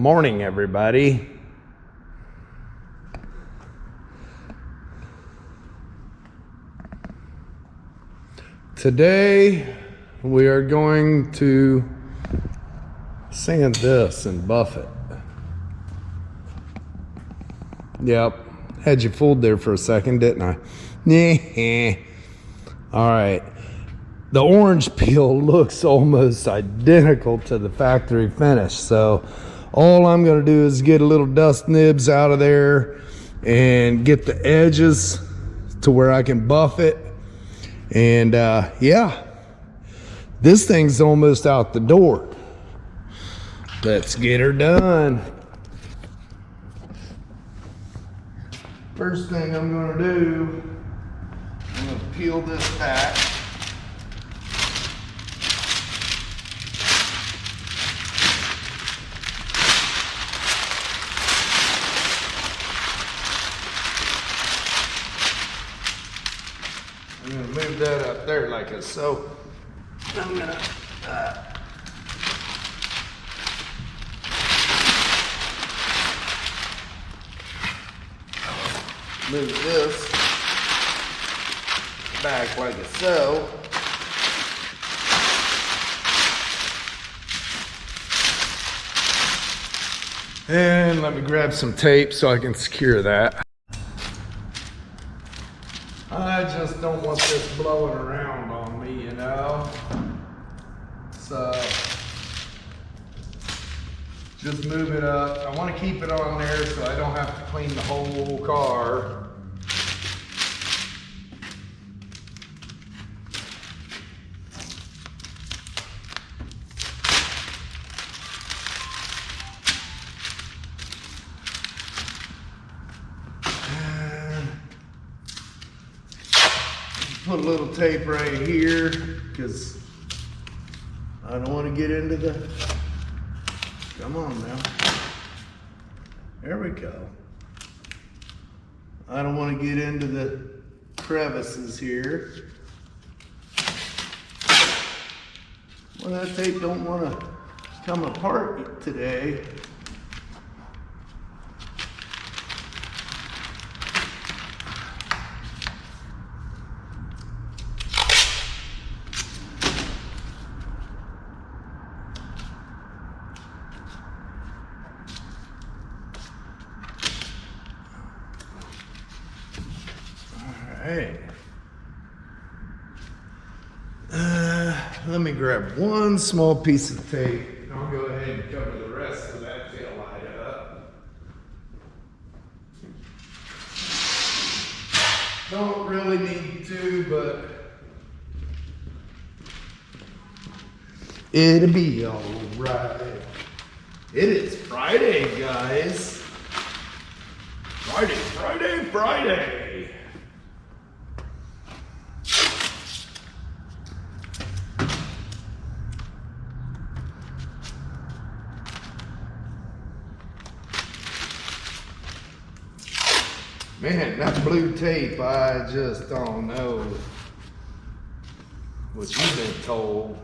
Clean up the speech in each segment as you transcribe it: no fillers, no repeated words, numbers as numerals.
morning, everybody. Today we are going to sand this and buff it. Yep, had you fooled there for a second, didn't I? Yeah. All right. The orange peel looks almost identical to the factory finish, so all I'm going to do is get a little dust nibs out of there and get the edges to where I can buff it. And yeah, this thing's almost out the door. Let's get her done. First thing I'm going to do, I'm going to peel this back. I'm going to move that up there like a so. I'm going to move this back like a so. And let me grab some tape so I can secure that. I just don't want this blowing around on me, you know? So, just move it up. I want to keep it on there so I don't have to clean the whole car. Put a little tape right here because I don't want to get into the, come on now, there we go. I don't want to get into the crevices here. Well, that tape don't want to come apart today. Hey, let me grab one small piece of tape. I'll go ahead and cover the rest of that tail light up. Don't really need to, but it'll be all right. It is Friday, guys. Friday, Friday, Friday. Man, that blue tape, I just don't know what you've been told.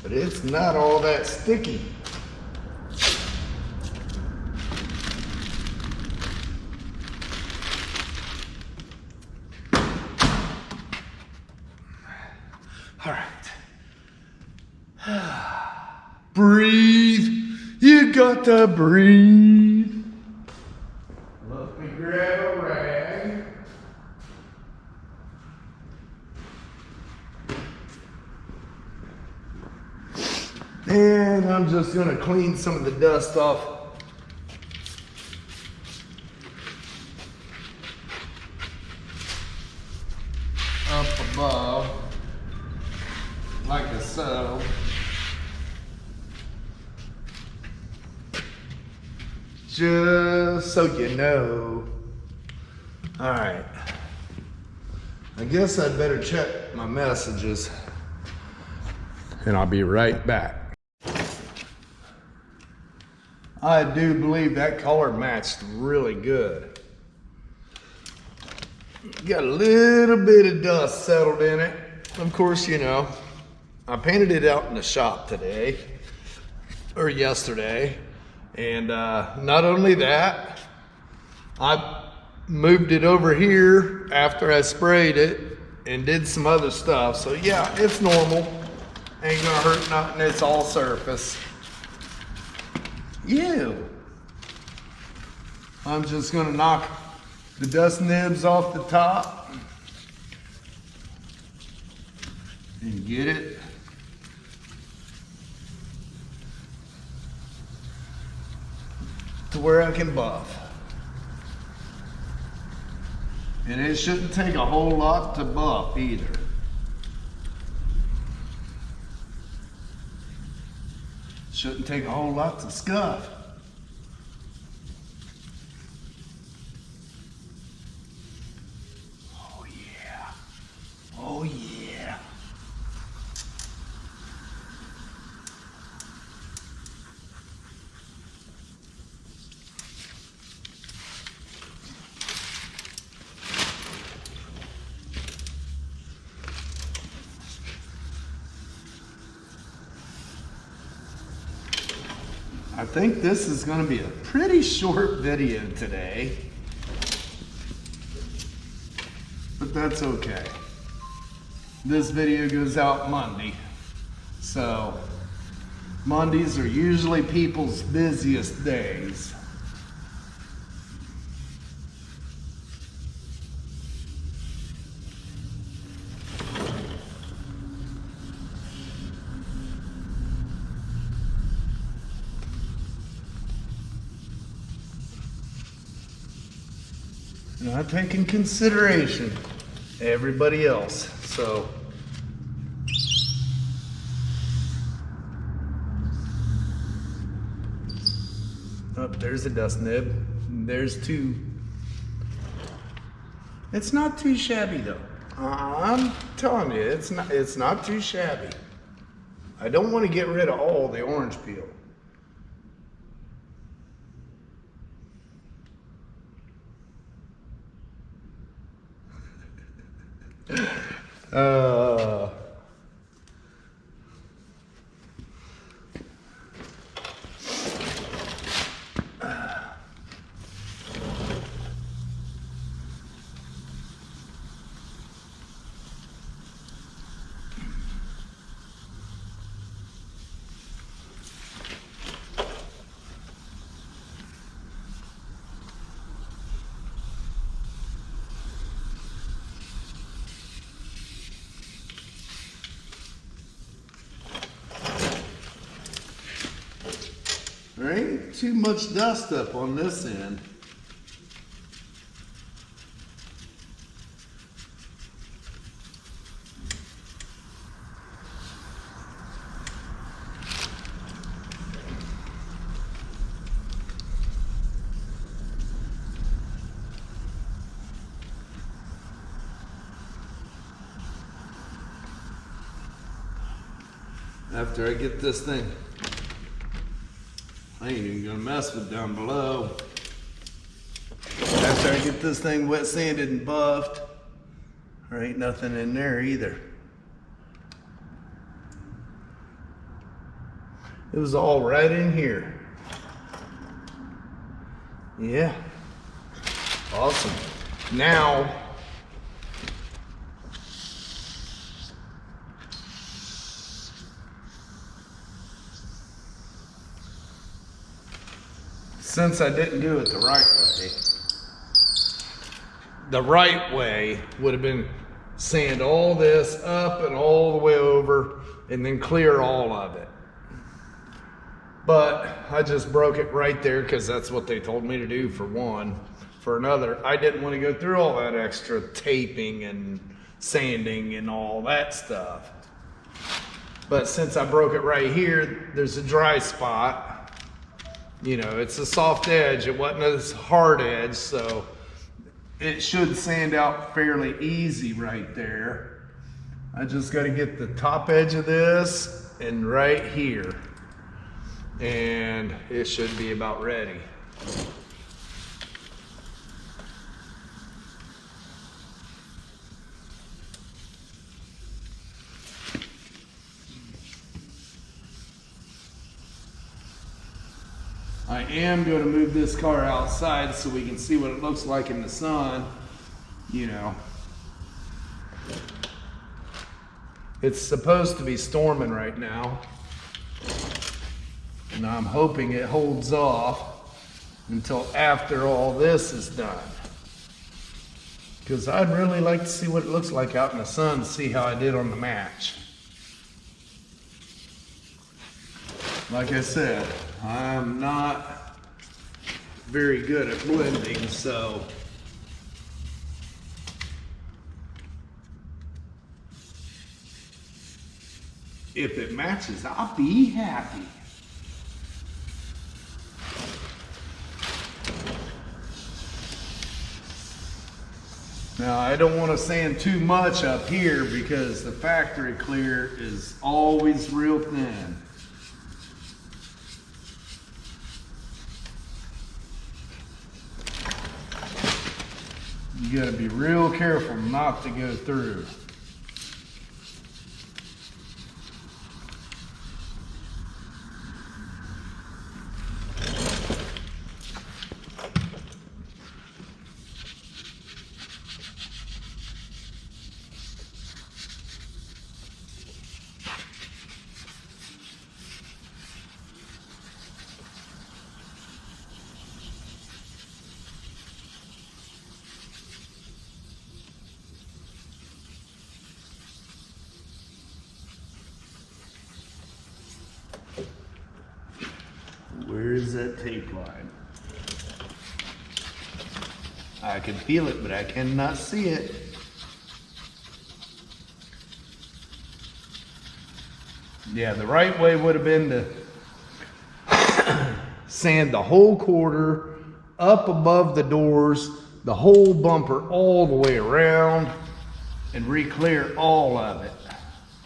But it's not all that sticky. All right. Breathe. You got to breathe. Let me grab a rag. And I'm just going to clean some of the dust off. Up above. Like so. Just so you know. All right. I guess I'd better check my messages. And I'll be right back. I do believe that color matched really good. Got a little bit of dust settled in it. Of course, you know, I painted it out in the shop today, or yesterday, and not only that, I moved it over here after I sprayed it and did some other stuff. So yeah, it's normal. Ain't gonna hurt nothing, it's all surface. Ew. I'm just gonna knock the dust nibs off the top and get it to where I can buff. And it shouldn't take a whole lot to buff either. Shouldn't take a whole lot to scuff. Oh yeah. Oh yeah. I think this is going to be a pretty short video today, but that's okay. This video goes out Monday, so Mondays are usually people's busiest days. Not taking consideration everybody else. So there's a dust nib. There's two. It's not too shabby though. I'm telling you, it's not too shabby. I don't want to get rid of all the orange peel. There ain't too much dust up on this end. After I get this thing, I ain't even gonna mess with down below. After I get this thing wet sanded and buffed, there ain't nothing in there either. It was all right in here. Yeah. Awesome. Now, since I didn't do it the right way would have been sand all this up and all the way over and then clear all of it. But I just broke it right there because that's what they told me to do, for one. For another, I didn't want to go through all that extra taping and sanding and all that stuff. But since I broke it right here, there's a dry spot. You know, it's a soft edge. It wasn't a hard edge, so it should sand out fairly easy right there. I just got to get the top edge of this and right here, and it should be about ready. I am going to move this car outside so we can see what it looks like in the sun. You know, it's supposed to be storming right now, and I'm hoping it holds off until after all this is done, because I'd really like to see what it looks like out in the sun, see how I did on the match. Like I said, I'm not very good at blending, so if it matches, I'll be happy. Now, I don't want to sand too much up here because the factory clear is always real thin. You got to be real careful not to go through. Where is that tape line? I can feel it, but I cannot see it. Yeah, the right way would have been to sand the whole quarter up above the doors, the whole bumper all the way around, and re-clear all of it.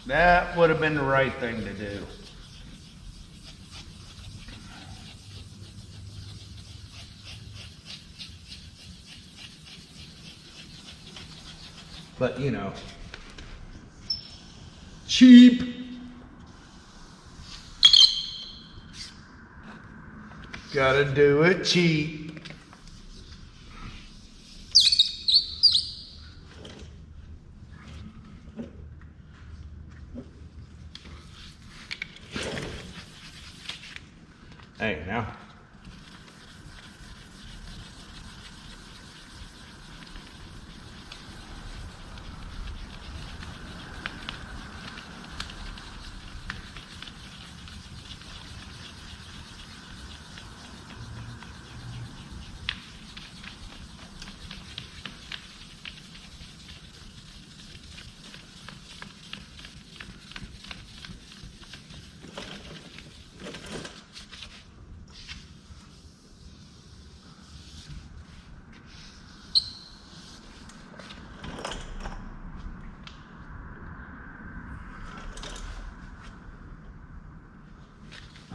That would have been the right thing to do. But you know, cheap. Gotta do it cheap. Hey, now.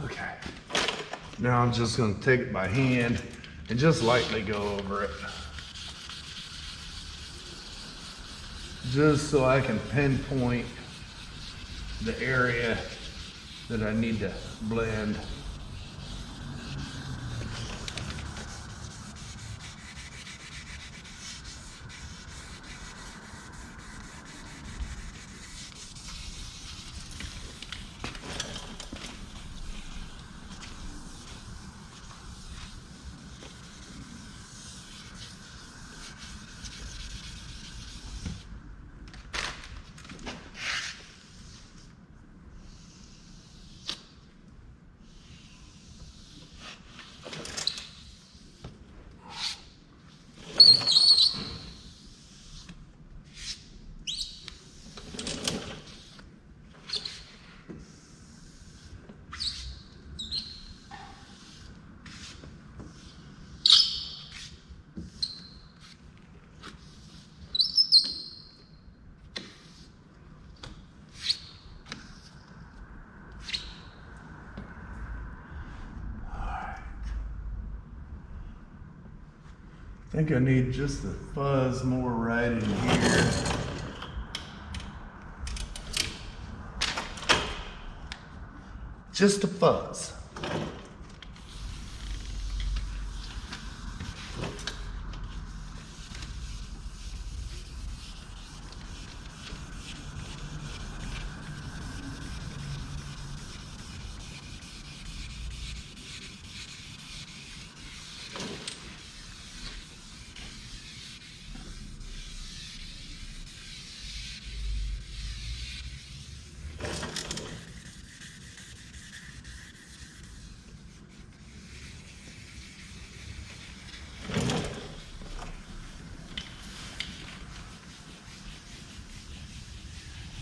Okay, now I'm just going to take it by hand and just lightly go over it. Just so I can pinpoint the area that I need to blend. I think I need just a fuzz more right in here. Just a fuzz.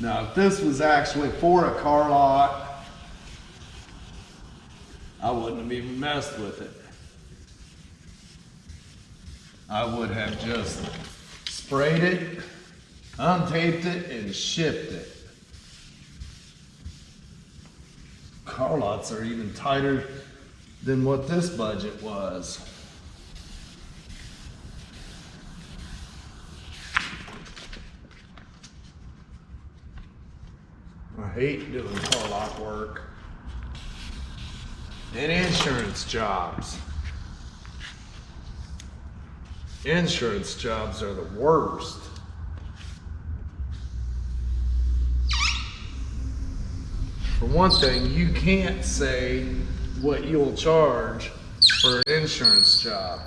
Now, if this was actually for a car lot, I wouldn't have even messed with it. I would have just sprayed it, untaped it, and shipped it. Car lots are even tighter than what this budget was. I hate doing car lot work and insurance jobs. Insurance jobs are the worst. For one thing, you can't say what you'll charge for an insurance job.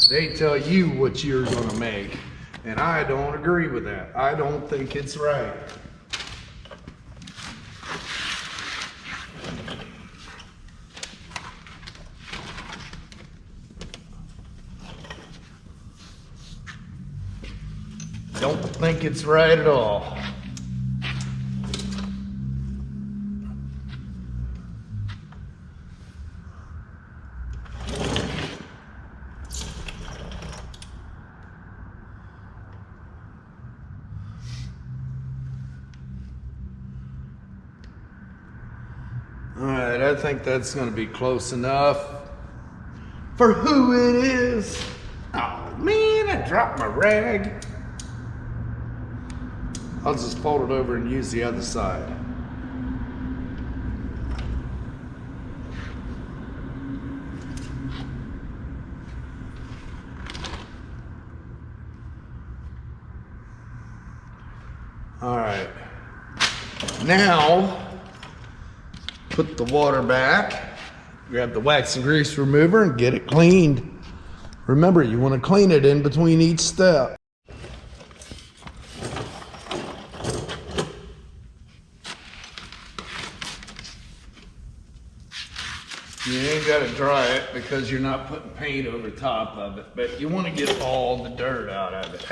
They tell you what you're going to make, and I don't agree with that. I don't think it's right. Don't think it's right at all. All right, I think that's going to be close enough for who it is. Oh man, I dropped my rag. I'll just fold it over and use the other side. All right, now put the water back, grab the wax and grease remover and get it cleaned. Remember, you want to clean it in between each step. You ain't got to dry it because you're not putting paint over top of it, but you want to get all the dirt out of it.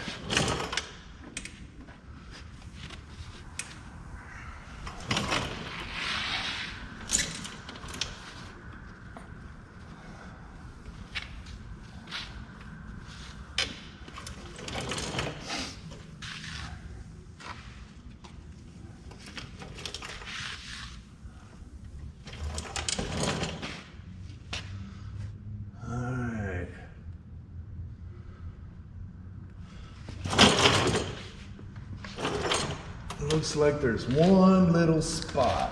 Looks like there's one little spot.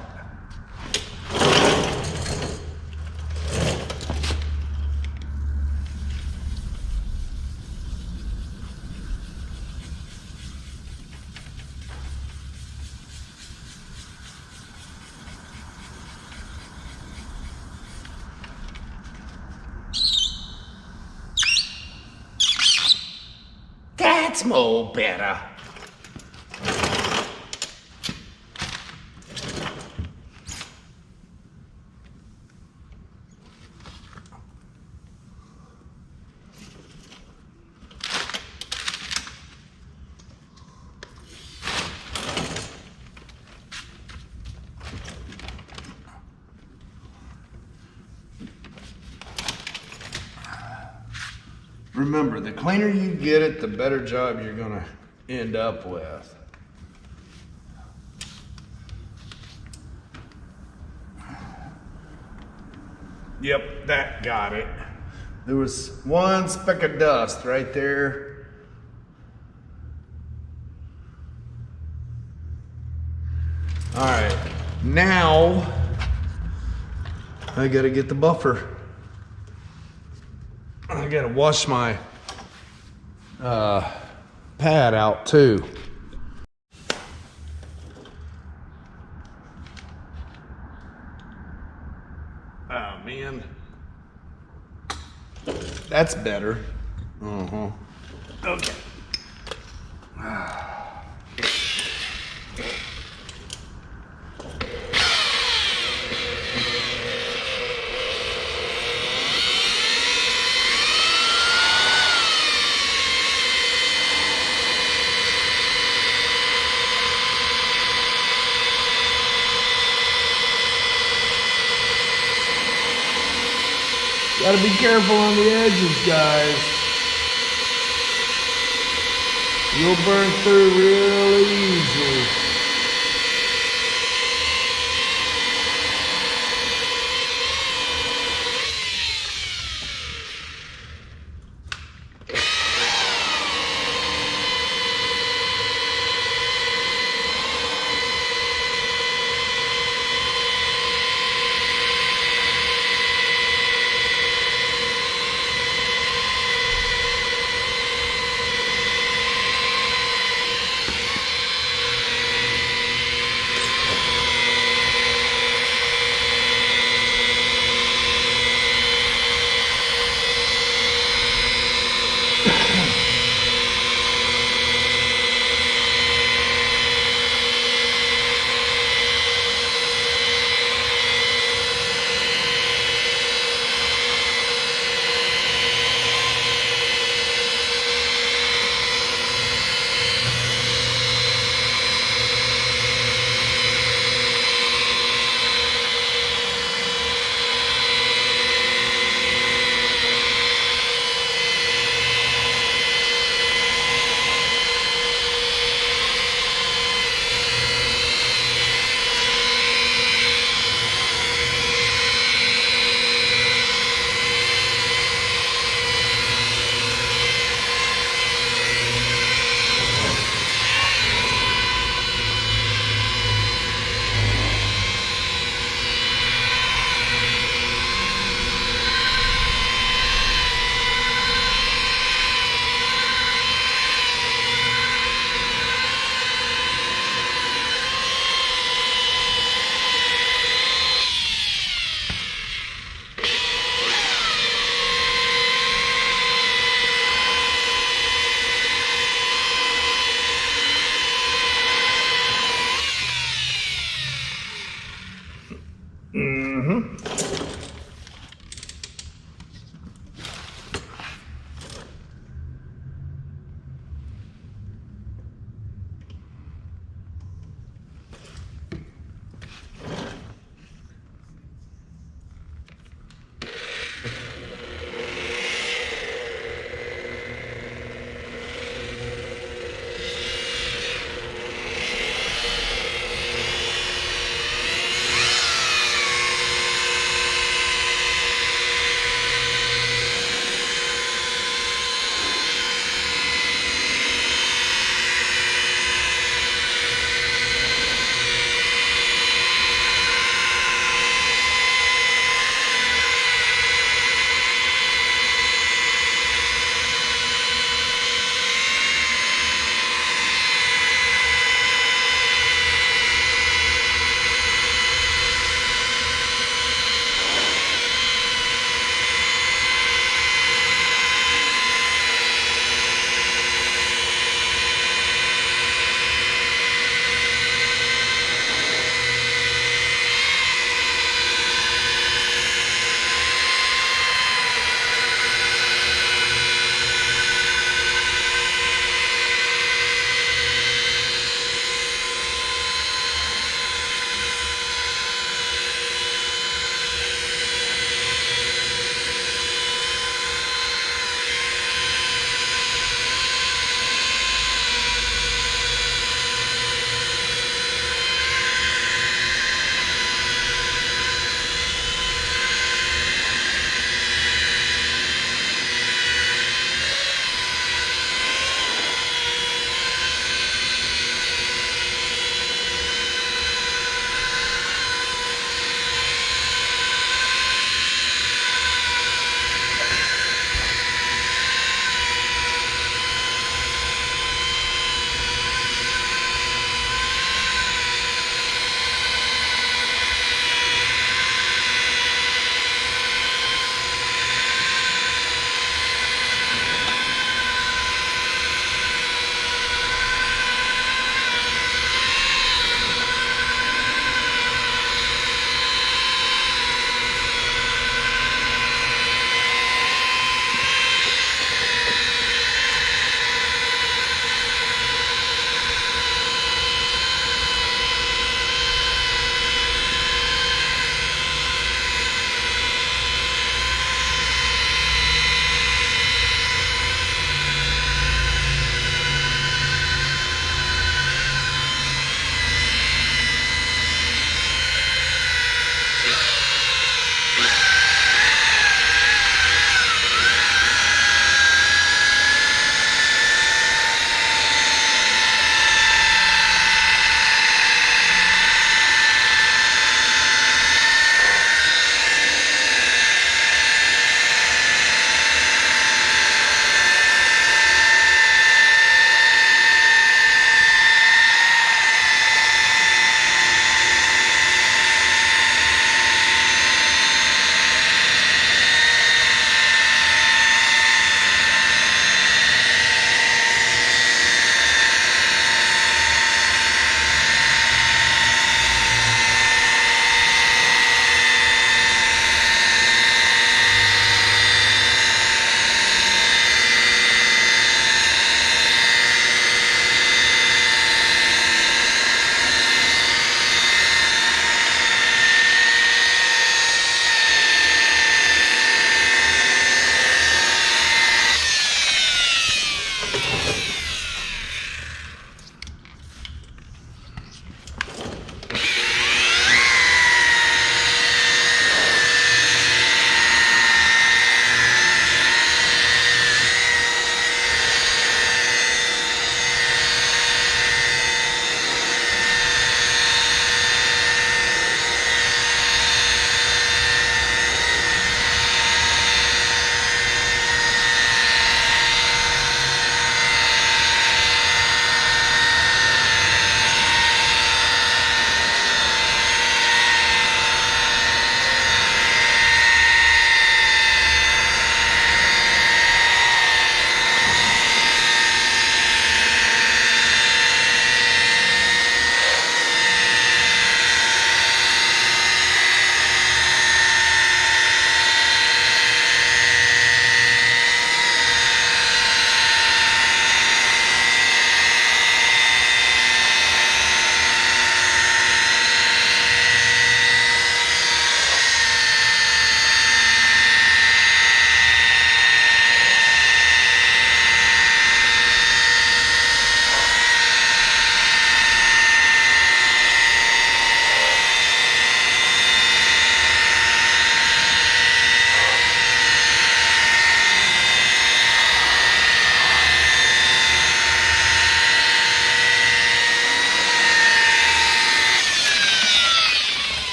That's more better. Remember, the cleaner you get it, the better job you're gonna end up with. Yep, that got it. There was one speck of dust right there. All right, now I gotta get the buffer. I gotta wash my pad out too. Oh man, that's better. Okay. Gotta be careful on the edges, guys. You'll burn through real easy.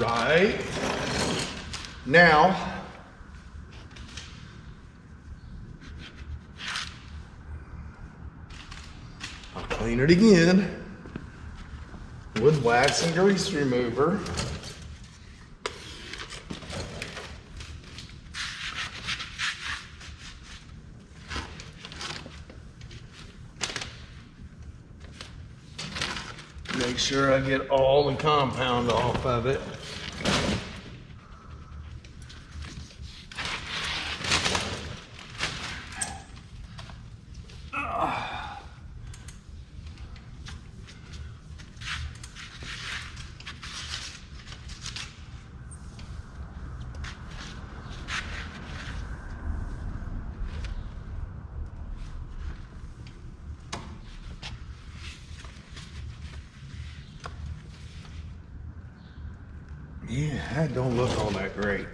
right. Now, I'll clean it again with wax and grease remover. Make sure I get all the compound off of it. Yeah, that don't look all that great.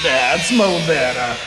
That's more better.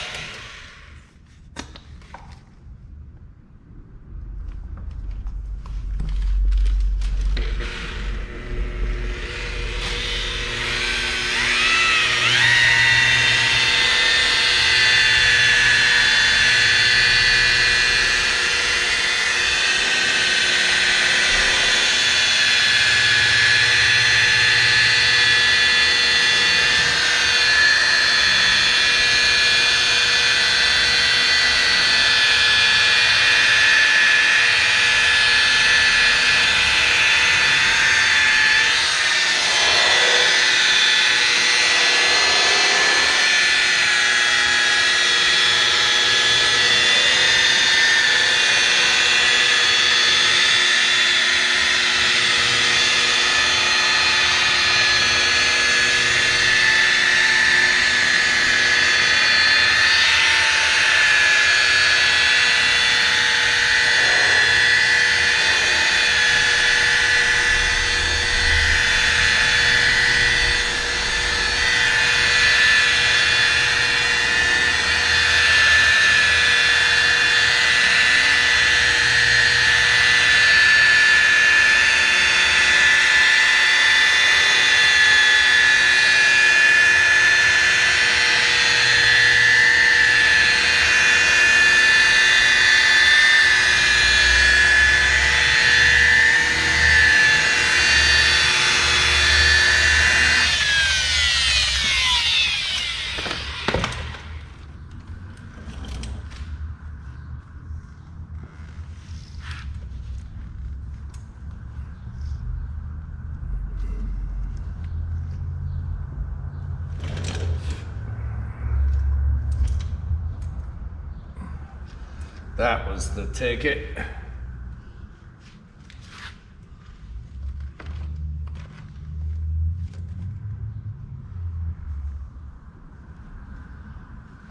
That was the ticket.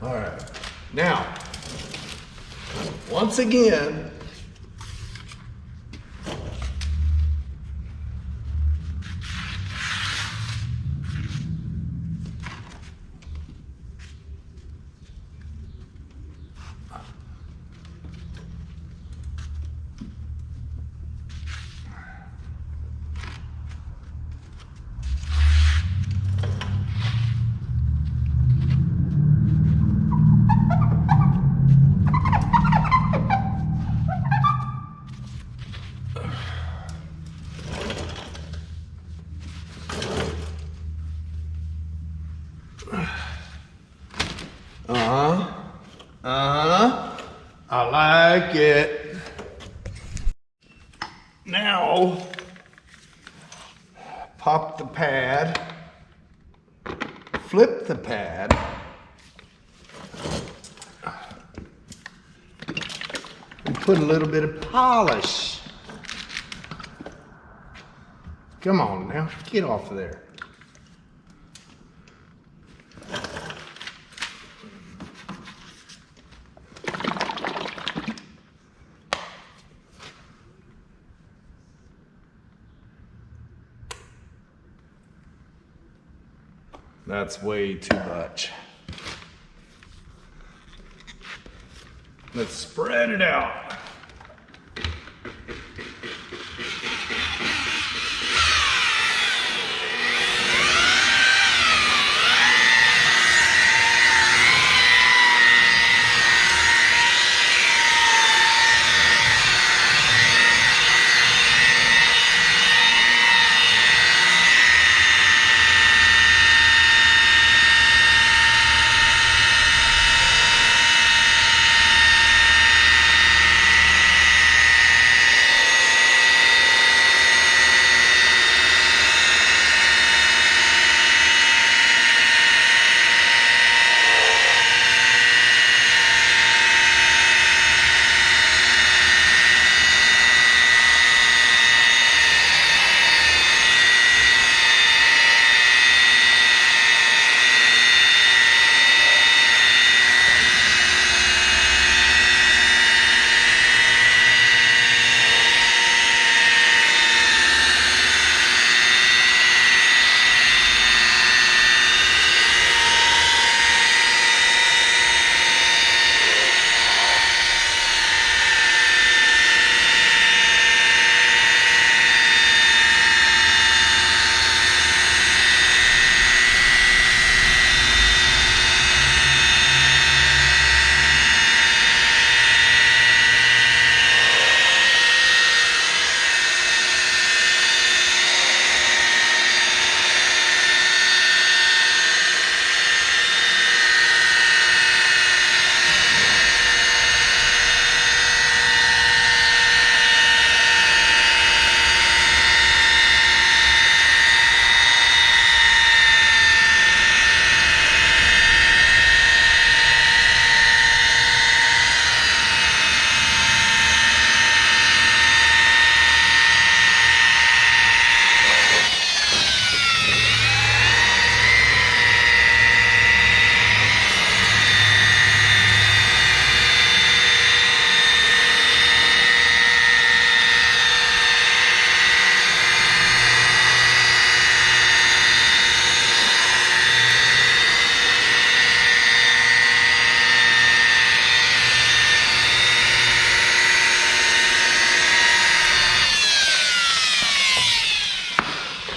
All right. Now, once again, I like it. Now, pop the pad, flip the pad, and put a little bit of polish. Come on now, get off of there. That's way too much. Let's spread it out.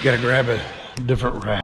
Gotta grab a different rack.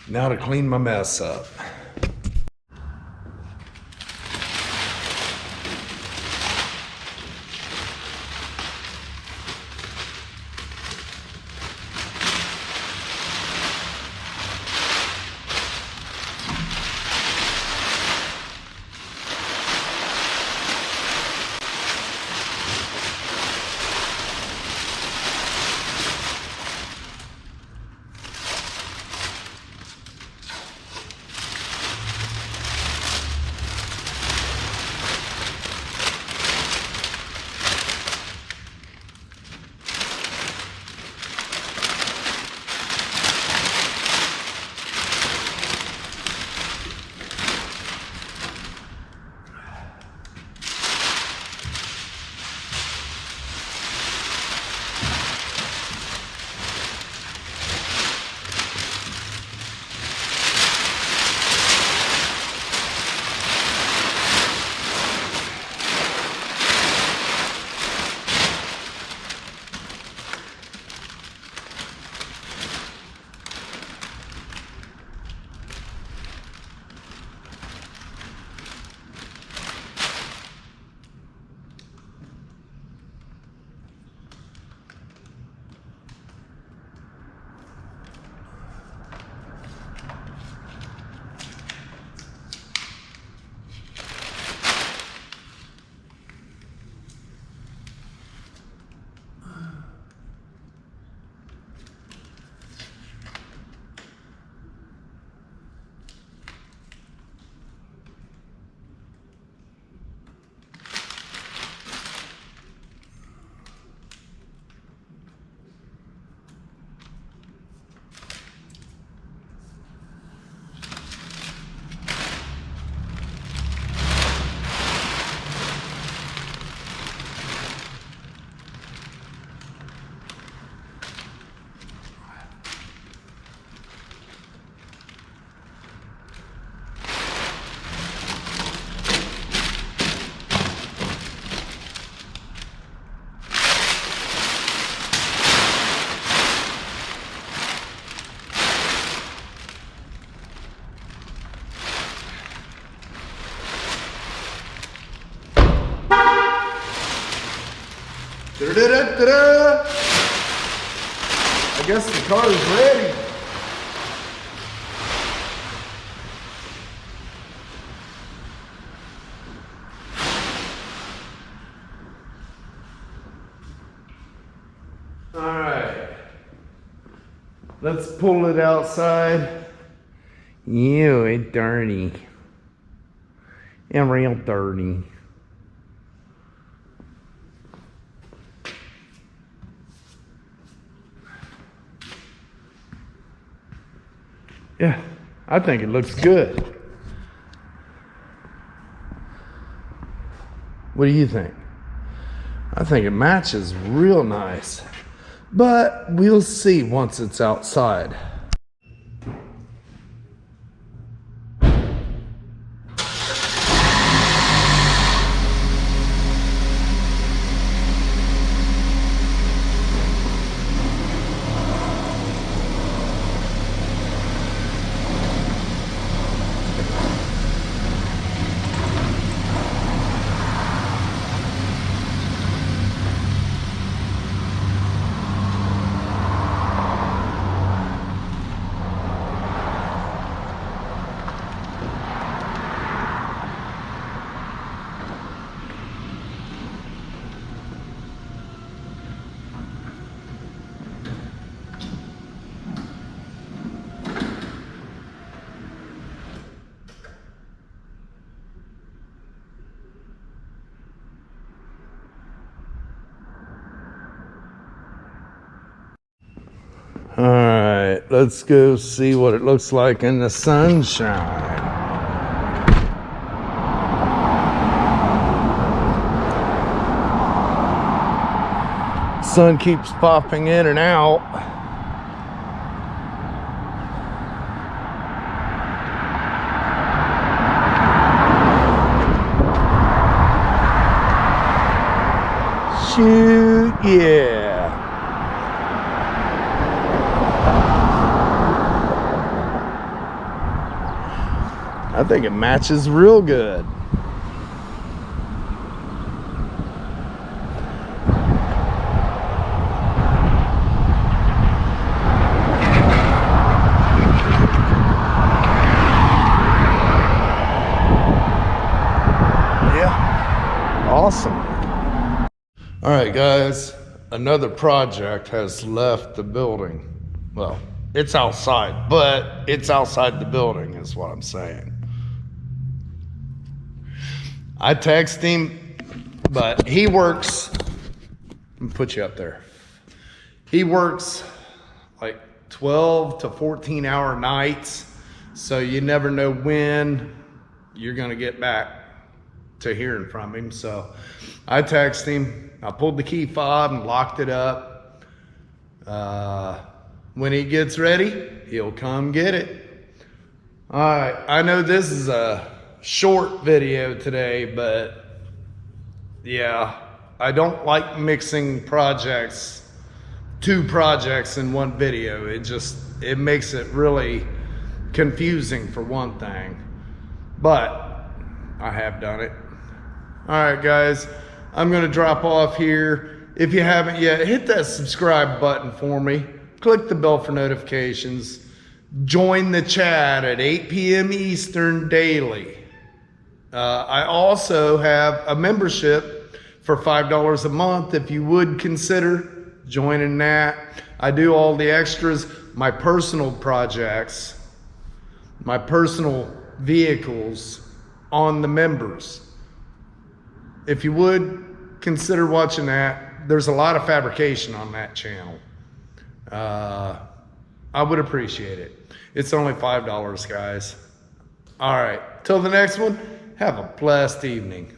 Now to clean my mess up. Da-da-da-da-da. I guess the car is ready. All right, let's pull it outside. Ew, it's dirty. It's real dirty. Yeah, I think it looks good. What do you think? I think it matches real nice, but we'll see once it's outside. All right, let's go see what it looks like in the sunshine. Sun keeps popping in and out. Shoot, yeah. I think it matches real good. Yeah, awesome. All right, guys, another project has left the building. Well, it's outside, but it's outside the building is what I'm saying. I text him, but he works, let me put you up there. He works like 12 to 14 hour nights. So you never know when you're gonna get back to hearing from him. So I text him, I pulled the key fob and locked it up. When he gets ready, he'll come get it. All right, I know this is a short video today, but yeah, I don't like mixing two projects in one video. It makes it really confusing for one thing, but I have done it. All right, guys, I'm gonna drop off here. If you haven't yet, hit that subscribe button for me. Click the bell for notifications. Join the chat at 8 p.m. Eastern daily. I also have a membership for $5 a month if you would consider joining that. I do all the extras, my personal projects, my personal vehicles on the members. If you would consider watching that, there's a lot of fabrication on that channel. I would appreciate it. It's only $5, guys. All right, till the next one. Have a blessed evening.